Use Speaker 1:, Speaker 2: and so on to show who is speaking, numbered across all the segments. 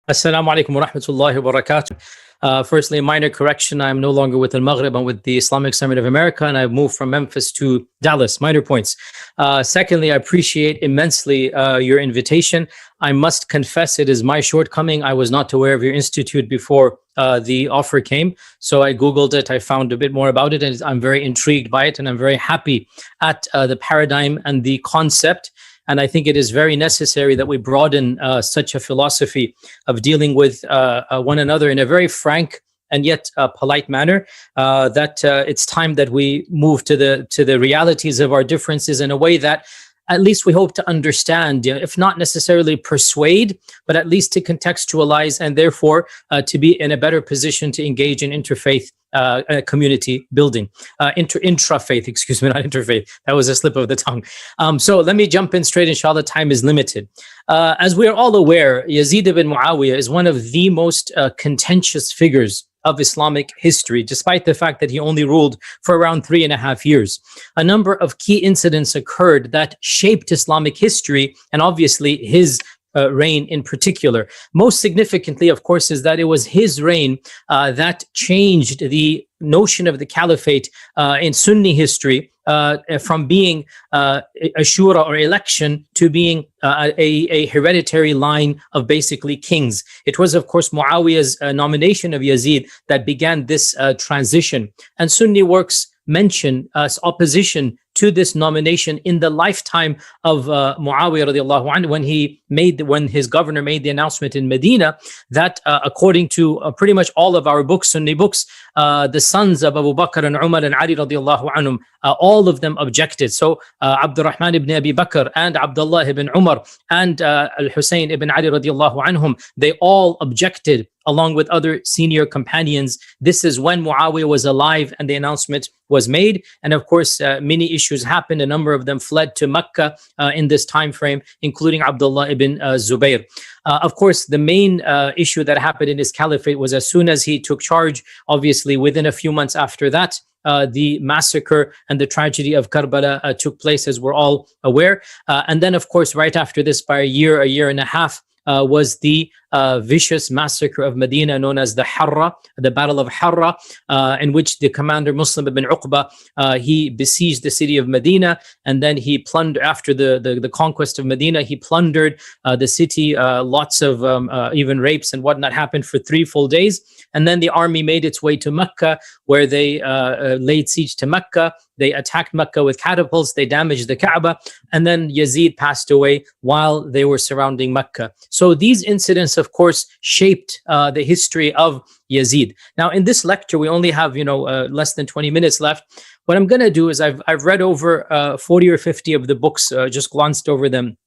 Speaker 1: Assalamu alaikum wa rahmatullahi wa barakatuh. Firstly, a minor correction. I'm no longer with Al-Maghrib. I'm with the Islamic Summit of America, and I've moved from Memphis to Dallas. Minor points. Secondly, I appreciate immensely your invitation. I must confess it is my shortcoming. I was not aware of your institute before the offer came. So I Googled it. I found a bit more about it, and I'm very intrigued by it, and I'm very happy at the paradigm and the concept. And I think it is very necessary that we broaden such a philosophy of dealing with one another in a very frank and yet polite manner. That it's time that we move to the realities of our differences in a way that at least we hope to understand, if not necessarily persuade, but at least to contextualize, and therefore to be in a better position to engage in interfaith community building, intra-faith, excuse me, not interfaith. That was a slip of the tongue. So let me jump in straight, inshallah, time is limited. As we are all aware, Yazid ibn Muawiyah is one of the most contentious figures of Islamic history, despite the fact that he only ruled for around 3.5 years. A number of key incidents occurred that shaped Islamic history, and obviously his reign in particular. Most significantly, of course, is that it was his reign that changed the notion of the caliphate in Sunni history from being Ashura or election to being a hereditary line of basically kings. It was, of course, Muawiyah's nomination of Yazid that began this transition. And Sunni works mention opposition to this nomination in the lifetime of Muawiyah radiallahu anhu, when his governor made the announcement in Medina that according to pretty much all of our books, Sunni books, the sons of Abu Bakr and Umar and Ali radiallahu anhum, all of them objected. So Abdurrahman ibn Abi Bakr and Abdullah ibn Umar and Al-Hussein ibn Ali radiallahu anhum, they all objected along with other senior companions. This is when Muawiyah was alive and the announcement was made. And of course, many issues happened. A number of them fled to Mecca in this time frame, including Abdullah ibn Zubayr. Of course, the main issue that happened in his caliphate was as soon as he took charge, obviously within a few months after that, the massacre and the tragedy of Karbala took place, as we're all aware. And then, of course, right after this, by a year and a half, was the vicious massacre of Medina known as the Harra, the Battle of Harra, in which the commander Muslim ibn Uqba, he besieged the city of Medina, and then he plundered, after the conquest of Medina, he plundered the city. Lots of even rapes and whatnot happened for 3 full days. And then the army made its way to Mecca, where they laid siege to Mecca. They attacked Mecca with catapults. They damaged the Kaaba. And then Yazid passed away while they were surrounding Mecca. So these incidents, of course, shaped the history of Yazid. Now, in this lecture, we only have, less than 20 minutes left. What I'm going to do is I've read over 40 or 50 of the books, just glanced over them,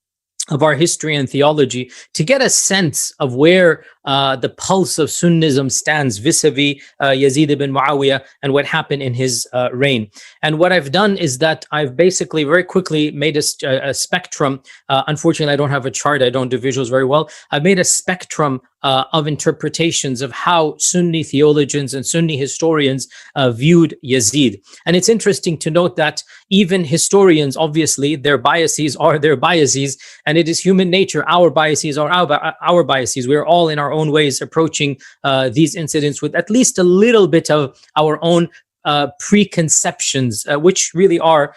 Speaker 1: of our history and theology, to get a sense of where the pulse of Sunnism stands vis-a-vis Yazid ibn Muawiyah and what happened in his reign. And what I've done is that I've basically very quickly made a spectrum. Unfortunately, I don't have a chart. I don't do visuals very well. I've made a spectrum of interpretations of how Sunni theologians and Sunni historians viewed Yazid. And it's interesting to note that even historians, obviously, their biases are their biases, and it is human nature. Our biases are our biases. We're all in our own ways approaching these incidents with at least a little bit of our own preconceptions, which really are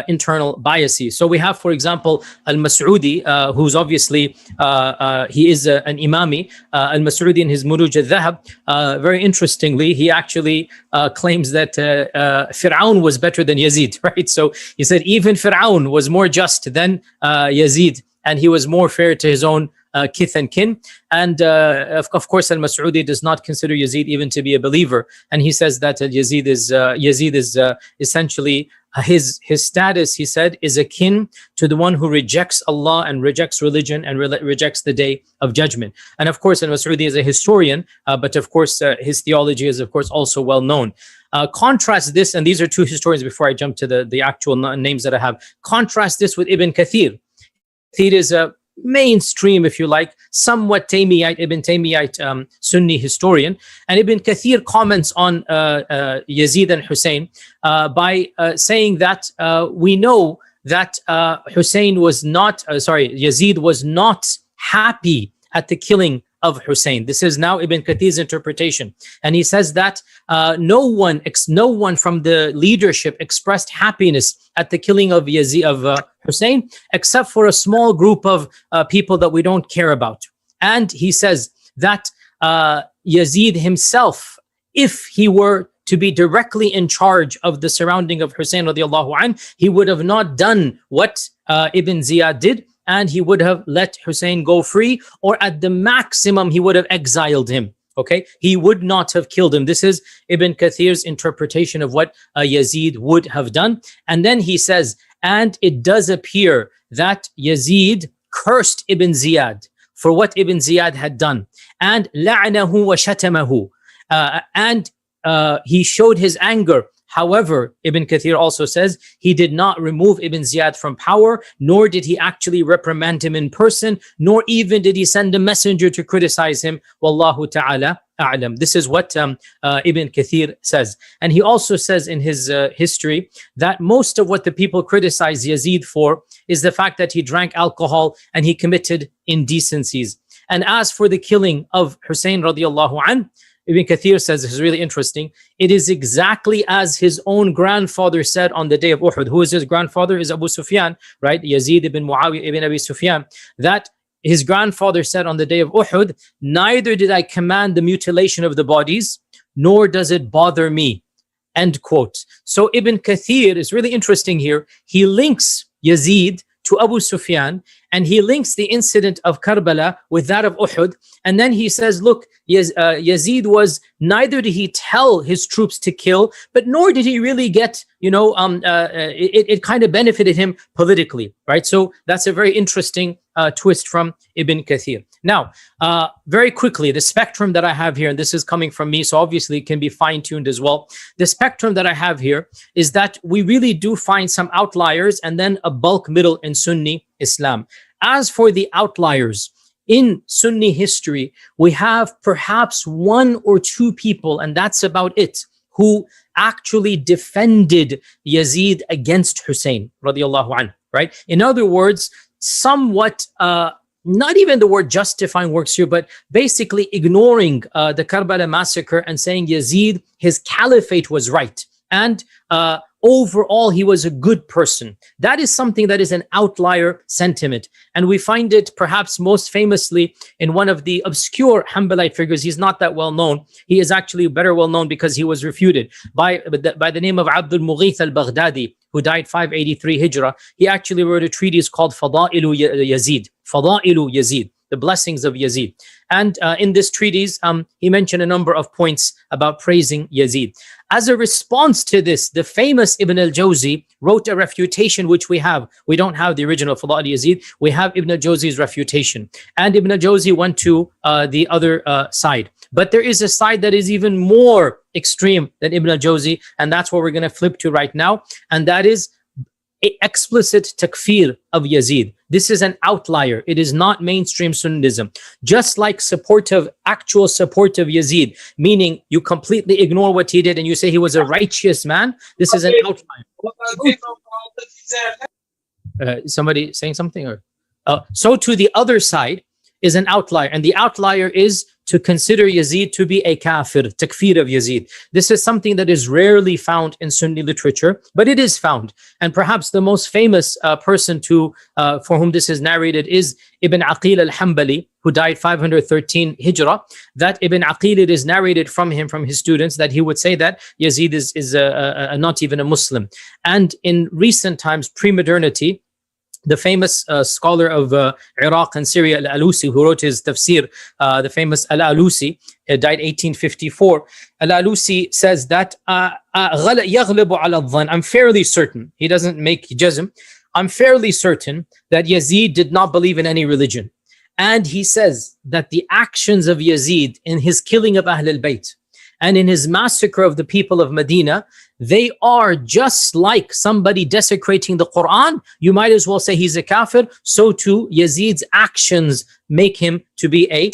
Speaker 1: internal biases. So we have, for example, Al-Mas'udi, who's obviously, he is an Imami. Al-Mas'udi in his Muruj al-Dhahab, very interestingly, he actually claims that Fir'aun was better than Yazid, right? So he said even Fir'aun was more just than Yazid, and he was more fair to his own kith and kin. And of course, Al-Mas'udi does not consider Yazid even to be a believer. And he says that Yazid is essentially his status, he said, is akin to the one who rejects Allah and rejects religion and rejects the day of judgment. And of course, Al-Mas'udi is a historian, but of course, his theology is, of course, also well known. Contrast this, and these are 2 historians before I jump to the actual names that I have. Contrast this with Ibn Kathir. Kathir is a mainstream, if you like, somewhat Ibn Taymiyyite Sunni historian. And Ibn Kathir comments on Yazid and Hussein by saying that we know that Yazid was not happy at the killing of Hussein. This is now Ibn Kathir's interpretation. And he says that no one from the leadership expressed happiness at the killing of Hussein, except for a small group of people that we don't care about. And he says that Yazid himself, if he were to be directly in charge of the surrounding of Hussein radiallahu anh, he would have not done what Ibn Ziyad did, and he would have let Hussein go free, or at the maximum, he would have exiled him. Okay, he would not have killed him. This is Ibn Kathir's interpretation of what Yazid would have done. And then he says, and it does appear that Yazid cursed Ibn Ziyad for what Ibn Ziyad had done, and la'anahu wa shatamahu, and he showed his anger. However, Ibn Kathir also says he did not remove Ibn Ziyad from power, nor did he actually reprimand him in person, nor even did he send a messenger to criticize him. Wallahu ta'ala a'lam. This is what Ibn Kathir says. And he also says in his history that most of what the people criticize Yazid for is the fact that he drank alcohol and he committed indecencies. And as for the killing of Hussein radiallahu anh, Ibn Kathir says, this is really interesting, it is exactly as his own grandfather said on the day of Uhud. Who is his grandfather? Is Abu Sufyan, right? Yazid ibn Muawiyah ibn Abi Sufyan. That his grandfather said on the day of Uhud, neither did I command the mutilation of the bodies, nor does it bother me. End quote. So Ibn Kathir is really interesting here. He links Yazid to Abu Sufyan, and he links the incident of Karbala with that of Uhud. And then he says, look, Yazid was, neither did he tell his troops to kill, but nor did he really get, it kind of benefited him politically, right? So that's a very interesting twist from Ibn Kathir. Now, very quickly, the spectrum that I have here, and this is coming from me, so obviously it can be fine-tuned as well. The spectrum that I have here is that we really do find some outliers and then a bulk middle in Sunni Islam. As for the outliers, in Sunni history, we have perhaps one or two people, and that's about it, who actually defended Yazid against Hussein, radiallahu anhu, right? In other words, somewhat, not even the word justifying works here, but basically ignoring the Karbala massacre and saying Yazid, his caliphate was right. And overall, he was a good person. That is something that is an outlier sentiment. And we find it perhaps most famously in one of the obscure Hanbalite figures. He's not that well known. He is actually better well known because he was refuted by the name of Abdul Mughith al-Baghdadi, who died 583 Hijrah. He actually wrote a treatise called Fada'ilu Yazid, Fada'ilu Yazid, the blessings of Yazid. And in this treatise, he mentioned a number of points about praising Yazid. As a response to this, the famous Ibn al-Jawzi wrote a refutation, which we have. We don't have the original Fada'il Yazid. We have Ibn al-Jawzi's refutation. And Ibn al-Jawzi went to the other side. But there is a side that is even more extreme than Ibn al-Jawzi, and that's what we're going to flip to right now. And that is explicit takfir of Yazid. This is an outlier. It is not mainstream Sunnism. Just like actual support of Yazid, meaning you completely ignore what he did and you say he was a righteous man, this is an outlier. Somebody saying something? Or so to the other side is an outlier, and the outlier is to consider Yazid to be a kafir, takfir of Yazid. This is something that is rarely found in Sunni literature, but it is found. And perhaps the most famous person for whom this is narrated is Ibn Aqil al-Hanbali, who died 513 Hijrah. That Ibn Aqil, it is narrated from him, from his students, that he would say that Yazid is not even a Muslim. And in recent times, pre-modernity, the famous scholar of Iraq and Syria, Al-Alusi, who wrote his tafsir, the famous Al-Alusi, died 1854. Al-Alusi says that, I'm fairly certain, he doesn't make jazm, I'm fairly certain that Yazid did not believe in any religion. And he says that the actions of Yazid in his killing of Ahl al-Bayt and in his massacre of the people of Medina, they are just like somebody desecrating the Quran. You might as well say he's a kafir. So too, Yazid's actions make him to be a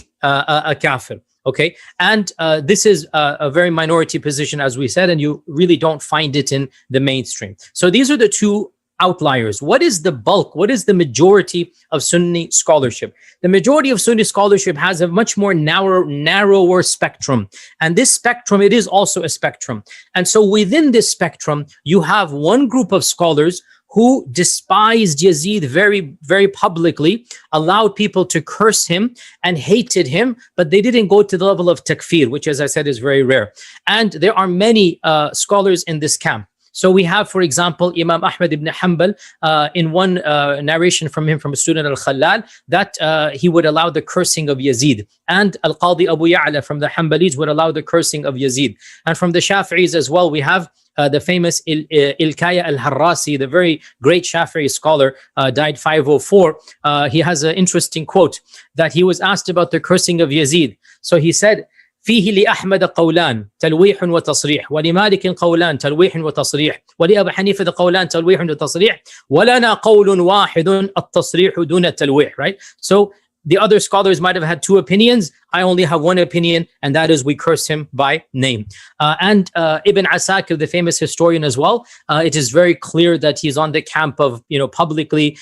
Speaker 1: kafir. Okay, and this is a very minority position, as we said, and you really don't find it in the mainstream. So these are the two outliers. What is the bulk? What is the majority of Sunni scholarship? The majority of Sunni scholarship has a much more narrower spectrum. And this spectrum, it is also a spectrum. And so within this spectrum, you have one group of scholars who despised Yazid very, very publicly, allowed people to curse him and hated him, but they didn't go to the level of takfir, which, as I said, is very rare. And there are many scholars in this camp. So we have, for example, Imam Ahmad ibn Hanbal, in one narration from him, from a student al-Khalal, that he would allow the cursing of Yazid. And Al-Qadi Abu Ya'la from the Hanbalis would allow the cursing of Yazid. And from the Shafi'is as well, we have the famous Ilkaya al-Harrasi, the very great Shafi'i scholar, died 504. He has an interesting quote that he was asked about the cursing of Yazid. So he said, فيه لأحمد قولان تلويح وتصريح ولمالك قولان تلويح وتصريح ولأبي حنيفة قولان تلويح وتصريح ولنا قول واحد التصريح دون التلويح. Right? So the other scholars might have had two opinions. I only have one opinion, and that is we curse him by name. And Ibn Asakir, the famous historian as well, it is very clear that he's on the camp of, publicly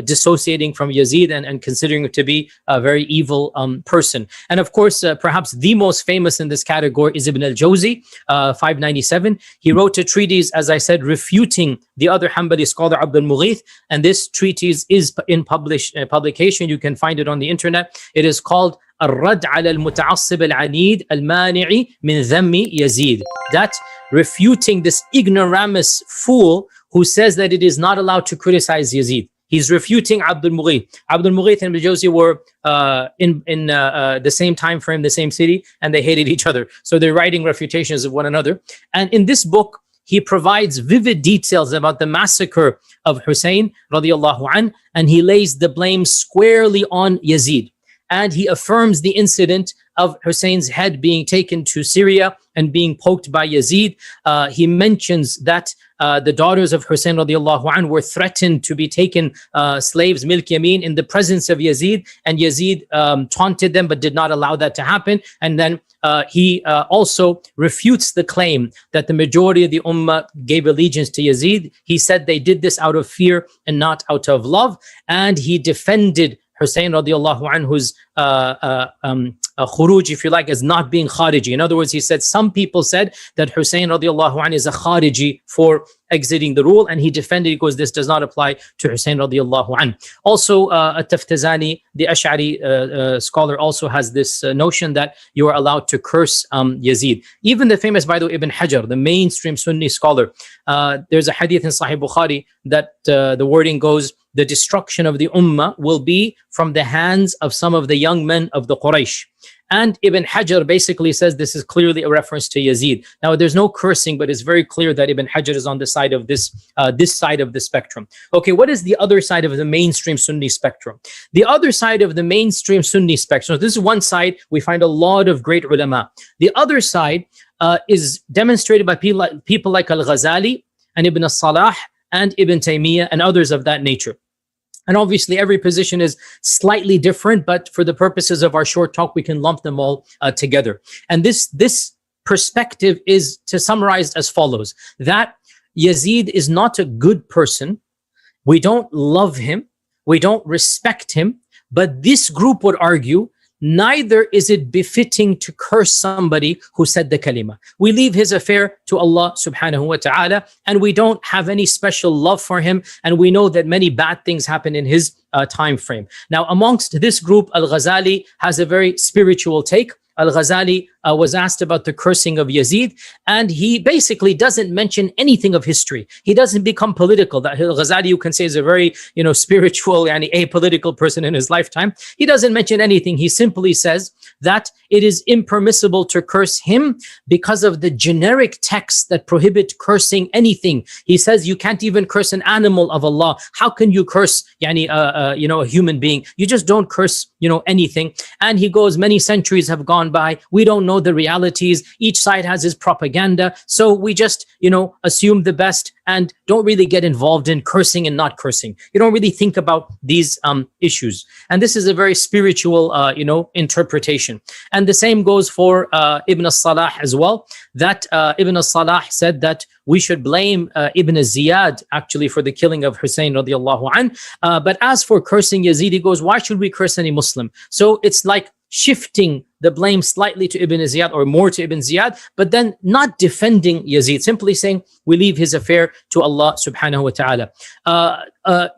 Speaker 1: dissociating from Yazid and considering him to be a very evil person. And of course, perhaps the most famous in this category is Ibn al-Jawzi, 597. He wrote a treatise, as I said, refuting the other Hanbali scholar Abd al-Mughith, and this treatise is in publication. You can find it on the internet. It is called الرد على المتعصب العنيد المانع من ذم يزيد. That refuting this ignoramus fool who says that it is not allowed to criticize Yazid. He's refuting Abd al-Mughith. Abd al-Mughith and Ibn Jawzi were in the same time frame, the same city, and they hated each other. So they're writing refutations of one another. And in this book, he provides vivid details about the massacre of Hussein radiallahu anh, and he lays the blame squarely on Yazid. And he affirms the incident of Hussein's head being taken to Syria and being poked by Yazid. He mentions that the daughters of Hussein radiallahu anh were threatened to be taken slaves, milk yamin, in the presence of Yazid. And Yazid taunted them, but did not allow that to happen. And then he also refutes the claim that the majority of the Ummah gave allegiance to Yazid. He said they did this out of fear and not out of love. And he defended Hussein radiallahu anhu's khuruj, if you like, as not being Khariji. In other words, he said some people said that Hussein radiallahu anh is a Khariji for exiting the rule, and he defended it because this does not apply to Hussein radiallahu anh. Also, At-Taftazani, the Ash'ari scholar, also has this notion that you are allowed to curse Yazid. Even the famous, by the way, Ibn Hajar, the mainstream Sunni scholar, there's a hadith in Sahih Bukhari that the wording goes, the destruction of the Ummah will be from the hands of some of the young men of the Quraysh. And Ibn Hajar basically says this is clearly a reference to Yazid. Now, there's no cursing, but it's very clear that Ibn Hajar is on the side of this side of the spectrum. Okay, what is the other side of the mainstream Sunni spectrum? The other side of the mainstream Sunni spectrum, this is one side, we find a lot of great ulama. The other side is demonstrated by people like Al-Ghazali and Ibn al-Salah and Ibn Taymiyyah and others of that nature. And obviously, every position is slightly different, but for the purposes of our short talk, we can lump them all together. And this perspective is to summarize as follows: that Yazid is not a good person. We don't love him. We don't respect him. But this group would argue, neither is it befitting to curse somebody who said the kalima. We leave his affair to Allah subhanahu wa ta'ala, and we don't have any special love for him, and we know that many bad things happen in his time frame. Now, amongst this group, Al-Ghazali has a very spiritual take. Al-Ghazali was asked about the cursing of Yazid, and he basically doesn't mention anything of history. He doesn't become political. That Al-Ghazali, you can say, is a very, spiritual and apolitical person in his lifetime. He doesn't mention anything. He simply says that it is impermissible to curse him because of the generic texts that prohibit cursing anything. He says you can't even curse an animal of Allah. How can you curse, a human being? You just don't curse, anything. And he goes, many centuries have gone by. We don't know know the realities. Each side has his propaganda. So we just, assume the best and don't really get involved in cursing and not cursing. You don't really think about these issues. And this is a very spiritual, interpretation. And the same goes for Ibn al-Salah as well, that Ibn al-Salah said that we should blame Ibn Ziyad actually for the killing of Hussein radiallahu anh. But as for cursing Yazid, he goes, why should we curse any Muslim? So it's like shifting the blame slightly to Ibn Ziyad or more to Ibn Ziyad, but then not defending Yazid, simply saying we leave his affair to Allah subhanahu wa ta'ala.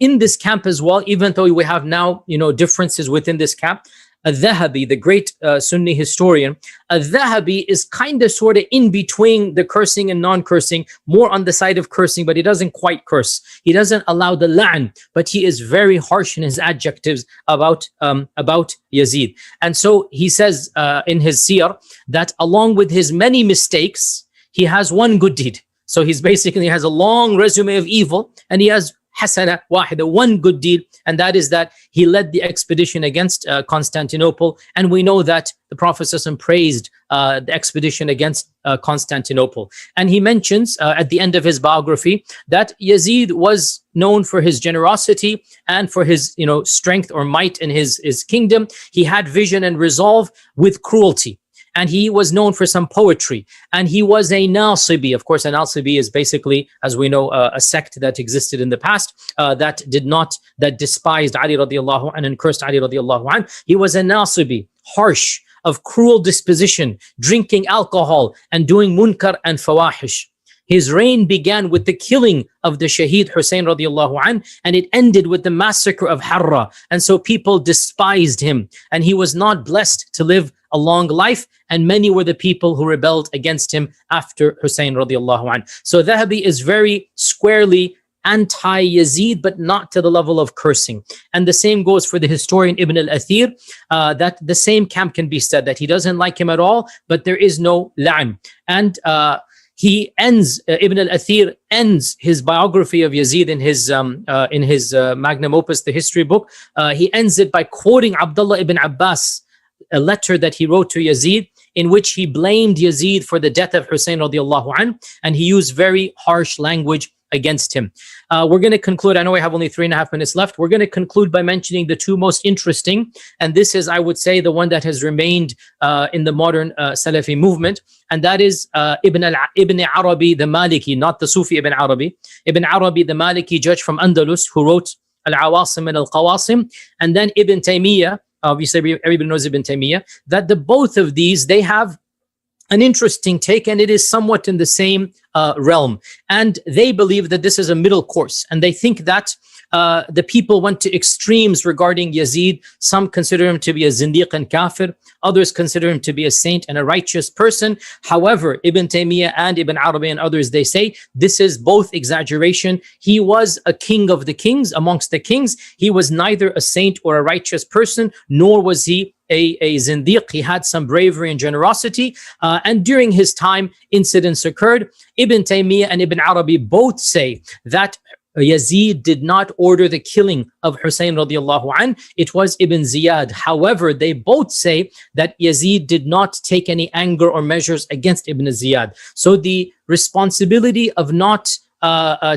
Speaker 1: In this camp as well, even though we have now, differences within this camp, Al-Dhahabi, the great Sunni historian, Al-Dhahabi is kind of sort of in between the cursing and non-cursing, more on the side of cursing, but he doesn't quite curse. He doesn't allow the la'an, but he is very harsh in his adjectives about Yazid. And so he says in his siyar that along with his many mistakes, he has one good deed. So he's basically has a long resume of evil, and he has hasana wahida, one good deed, and that is that he led the expedition against Constantinople. And we know that the Prophet ﷺ praised the expedition against Constantinople. And he mentions at the end of his biography that Yazid was known for his generosity and for his strength or might in his kingdom. He had vision and resolve with cruelty. And he was known for some poetry. And he was a Nasibi. Of course, a Nasibi is basically, as we know, a sect that existed in the past that despised Ali radiallahu anh and cursed Ali radiallahu anh. He was a Nasibi, harsh, of cruel disposition, drinking alcohol and doing munkar and fawahish. His reign began with the killing of the Shaheed Hussein radiallahu anh, and it ended with the massacre of Harra. And so people despised him, and he was not blessed to live a long life, and many were the people who rebelled against him after Hussein radiallahu anh. So Dhahabi is very squarely anti-Yazid, but not to the level of cursing. And the same goes for the historian Ibn al-Athir, that the same camp can be said, that he doesn't like him at all, but there is no la'an. And he ends, Ibn al-Athir ends his biography of Yazid in his magnum opus, the history book. He ends it by quoting Abdullah ibn Abbas, a letter that he wrote to Yazid, in which he blamed Yazid for the death of Hussein radiallahu anh, and he used very harsh language against him. We're going to conclude. I know we have only 3.5 minutes left. We're going to conclude by mentioning the two most interesting, and this is, I would say, the one that has remained in the modern Salafi movement, and that is Ibn Arabi the Maliki, not the Sufi Ibn Arabi. Ibn Arabi the Maliki, judge from Andalus, who wrote Al-Awasim and Al-Qawasim, and then Ibn Taymiyyah. Obviously, everybody knows Ibn Taymiyyah. That the both of these, they have an interesting take, and it is somewhat in the same realm. And they believe that this is a middle course, and they think that the people went to extremes regarding Yazid. Some consider him to be a zindiq and kafir. Others consider him to be a saint and a righteous person. However, Ibn Taymiyyah and Ibn Arabi and others, they say this is both exaggeration. He was a king of the kings, amongst the kings. He was neither a saint or a righteous person, nor was he a zindiq. He had some bravery and generosity. And during his time, incidents occurred. Ibn Taymiyyah and Ibn Arabi both say that Yazid did not order the killing of Hussein radiallahu anh. It was Ibn Ziyad. However, they both say that Yazid did not take any anger or measures against Ibn Ziyad. So the responsibility of not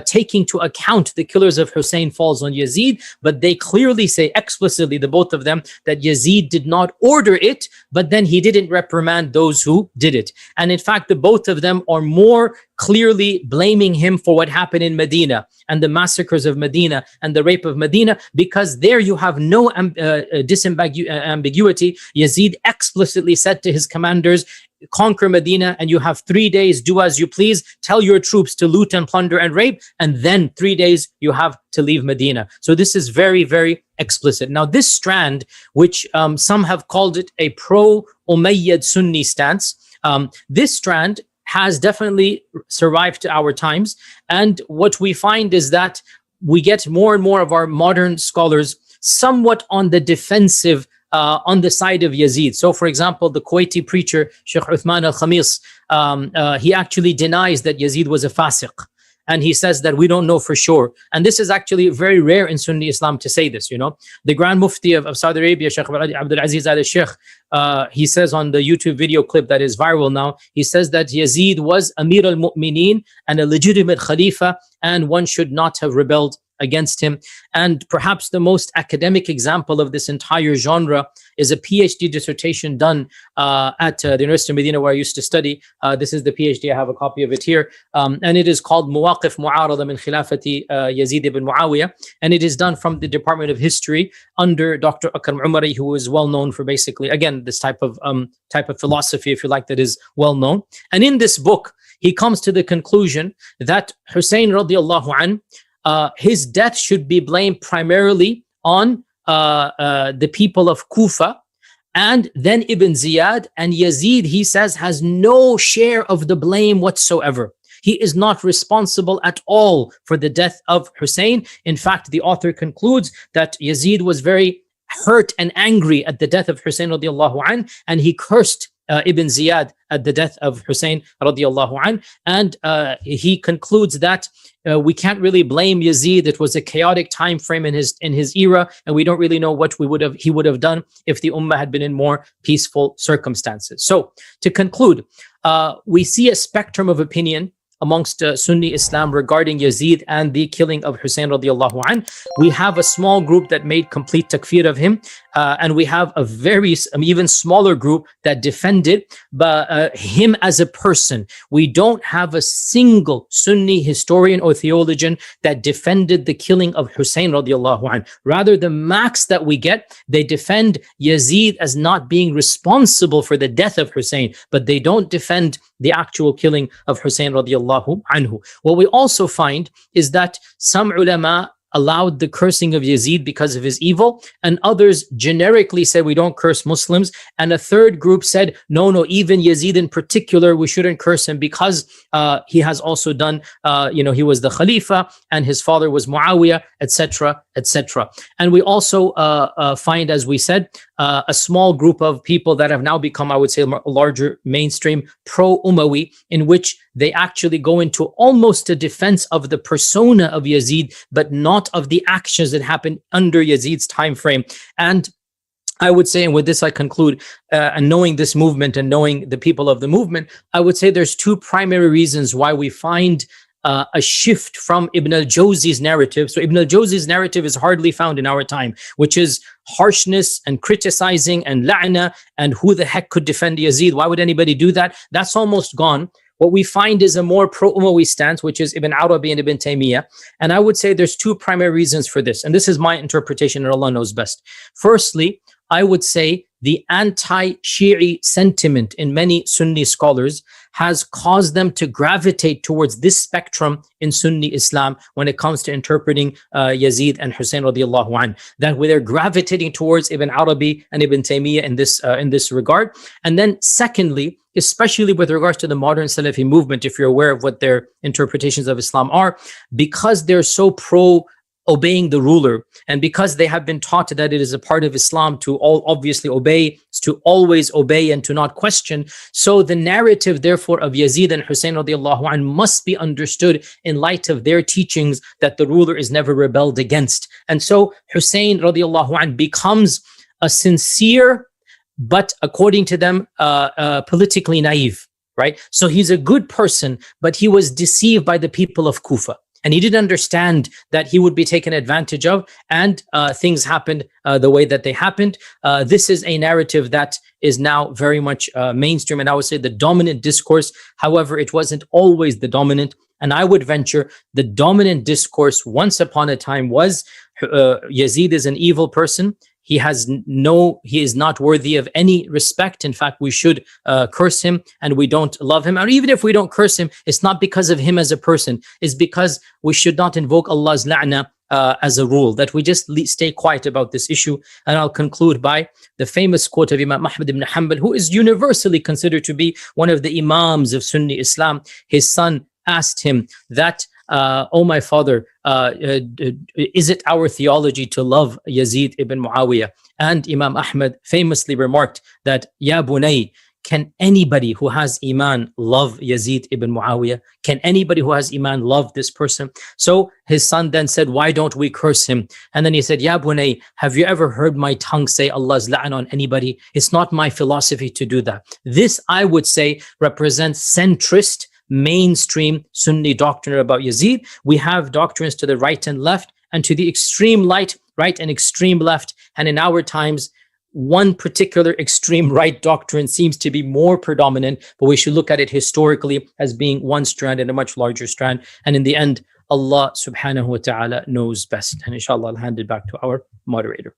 Speaker 1: taking to account the killers of Hussein falls on Yazid, but they clearly say explicitly, the both of them, that Yazid did not order it, but then he didn't reprimand those who did it. And in fact, the both of them are more clearly blaming him for what happened in Medina and the massacres of Medina and the rape of Medina, because there you have no ambiguity. Yazid explicitly said to his commanders, conquer Medina and you have 3 days, do as you please, tell your troops to loot and plunder and rape, and then 3 days you have to leave Medina. So this is very, very explicit. Now this strand, which some have called it a pro-Umayyad Sunni stance, this strand has definitely survived to our times. And what we find is that we get more and more of our modern scholars somewhat on the defensive on the side of Yazid. So for example, the Kuwaiti preacher, Shaykh Uthman al-Khamis, he actually denies that Yazid was a fasiq. and he says that we don't know for sure. And this is actually very rare in Sunni Islam to say this, The Grand Mufti of Saudi Arabia, Shaykh Abdul Aziz al-Sheikh, he says on the YouTube video clip that is viral now, he says that Yazid was Amir al-Mu'mineen and a legitimate Khalifa, and one should not have rebelled against him. And perhaps the most academic example of this entire genre is a PhD dissertation done at the University of Medina, where I used to study. This is the PhD. I have a copy of it here. And it is called Muwaqif Mu'arada min Khilafati Yazid ibn Muawiyah. And it is done from the Department of History under Dr. Akram Umari, who is well known for basically, again, this type of philosophy, if you like, that is well known. And in this book, he comes to the conclusion that Hussein radiallahu anh, his death should be blamed primarily on the people of Kufa, and then Ibn Ziyad. And Yazid, he says, has no share of the blame whatsoever. He is not responsible at all for the death of Hussein. In fact, the author concludes that Yazid was very hurt and angry at the death of Hussein radiallahu anh, and he cursed Ibn Ziyad at the death of Hussein radiallahu anh. And he concludes that we can't really blame Yazid. It was a chaotic time frame in his era, and we don't really know what he would have done if the Ummah had been in more peaceful circumstances. So to conclude, we see a spectrum of opinion amongst Sunni Islam regarding Yazid and the killing of Hussein radiallahu anh. We have a small group that made complete takfir of him, and we have a very even smaller group that defended him as a person. We don't have a single Sunni historian or theologian that defended the killing of Hussein radiallahu anh. Rather, the max that we get, they defend Yazid as not being responsible for the death of Hussein, but they don't defend the actual killing of Hussein radiallahu anhu. What we also find is that some ulama allowed the cursing of Yazid because of his evil, and others generically said we don't curse Muslims, and a third group said no, even Yazid in particular, we shouldn't curse him because he has also done, he was the Khalifa and his father was Muawiyah, etc., etc. And we also find, as we said, a small group of people that have now become, I would say, a larger mainstream pro-Umawi, in which they actually go into almost a defense of the persona of Yazid, but not of the actions that happened under Yazid's time frame. And I would say, and with this I conclude, and knowing this movement and knowing the people of the movement, I would say there's two primary reasons why we find a shift from Ibn al-Jawzi's narrative. So Ibn al-Jawzi's narrative is hardly found in our time, which is harshness and criticizing and la'na, and who the heck could defend Yazid? Why would anybody do that? That's almost gone. What we find is a more pro-Umawi stance, which is Ibn Arabi and Ibn Taymiyyah. And I would say there's two primary reasons for this. And this is my interpretation, and Allah knows best. Firstly, I would say the anti-Shi'i sentiment in many Sunni scholars has caused them to gravitate towards this spectrum in Sunni Islam when it comes to interpreting Yazid and Hussein radiallahu anh. That they're gravitating towards Ibn Arabi and Ibn Taymiyyah in this regard. And then secondly, especially with regards to the modern Salafi movement, if you're aware of what their interpretations of Islam are, because they're so obeying the ruler, and because they have been taught that it is a part of Islam to obviously obey, to always obey and to not question. So the narrative, therefore, of Yazid and Hussein radiallahu anh must be understood in light of their teachings that the ruler is never rebelled against. And so Hussein radiallahu anh becomes a sincere, but according to them, politically naive, right? So he's a good person, but he was deceived by the people of Kufa. And he didn't understand that he would be taken advantage of, and things happened the way that they happened. This is a narrative that is now very much mainstream, and I would say the dominant discourse. However, it wasn't always the dominant. And I would venture the dominant discourse once upon a time was Yazid is an evil person. He is not worthy of any respect. In fact, we should curse him, and we don't love him. Or even if we don't curse him, it's not because of him as a person. It's because we should not invoke Allah's la'na as a rule, that we just stay quiet about this issue. And I'll conclude by the famous quote of Imam Ahmad ibn Hanbal, who is universally considered to be one of the Imams of Sunni Islam. His son asked him that, oh my father, is it our theology to love Yazid ibn Muawiyah? And Imam Ahmad famously remarked that, Ya bunay, can anybody who has Iman love Yazid ibn Muawiyah? Can anybody who has Iman love this person? So his son then said, why don't we curse him? And then he said, Ya bunay, have you ever heard my tongue say Allah's la'an on anybody? It's not my philosophy to do that. This, I would say, represents centrist, mainstream Sunni doctrine about Yazid. We have doctrines to the right and left, and to the extreme right and extreme left. And in our times, one particular extreme right doctrine seems to be more predominant, but we should look at it historically as being one strand and a much larger strand. And in the end, Allah subhanahu wa ta'ala knows best. And inshallah, I'll hand it back to our moderator.